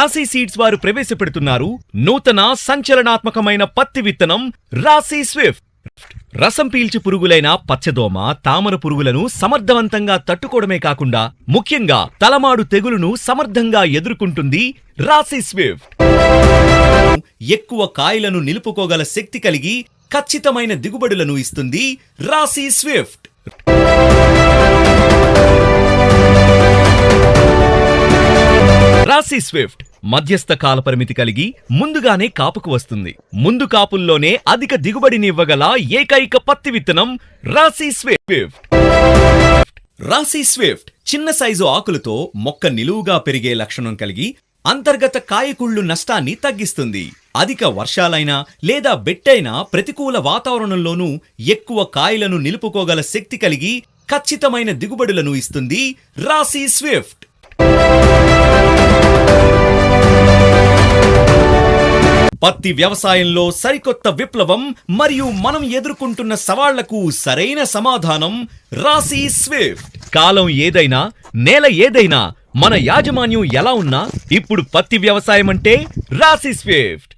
రాశి సీడ్స్ వారు ప్రవేశపెడుతున్నారు నూతన సంచలనాత్మకమైన పత్తి విత్తనం రాశి స్విఫ్ట్. రసం పీల్చి పురుగులైన పచ్చదోమ, తామర పురుగులను సమర్థవంతంగా తట్టుకోవడమే కాకుండా ముఖ్యంగా తలమాడు తెగులును సమర్థంగా ఎదుర్కొంటుంది రాశి స్విఫ్ట్. ఎక్కువ కాయలను నిలుపుకోగల శక్తి కలిగి ఖచ్చితమైన దిగుబడులను ఇస్తుంది రాశి స్విఫ్ట్. రాశి స్విఫ్ట్ మధ్యస్థ కాల పరిమితి కలిగి ముందుగానే కాపుకు వస్తుంది. ముందు కాపుల్లోనే అధిక దిగుబడిని ఇవ్వగల ఏకైక పత్తి విత్తనం రాశి స్విఫ్ట్. రాశి స్విఫ్ట్ చిన్న సైజు ఆకులతో మొక్క నిలువుగా పెరిగే లక్షణం కలిగి అంతర్గత కాయకుళ్ళు నష్టాన్ని తగ్గిస్తుంది. అధిక వర్షాలైనా లేదా బెట్టైన ప్రతికూల వాతావరణంలోనూ ఎక్కువ కాయలను నిలుపుకోగల శక్తి కలిగి ఖచ్చితమైన దిగుబడులను ఇస్తుంది రాశి స్విఫ్ట్. పత్తి వ్యవసాయంలో సరికొత్త విప్లవం మరియు మనం ఎదుర్కొంటున్న సవాళ్లకు సరైన సమాధానం రాశి స్విఫ్ట్. కాలం ఏదైనా, నేల ఏదైనా, మన యాజమాన్యం ఎలా ఉన్నా ఇప్పుడు పత్తి వ్యవసాయం అంటే రాశి స్విఫ్ట్.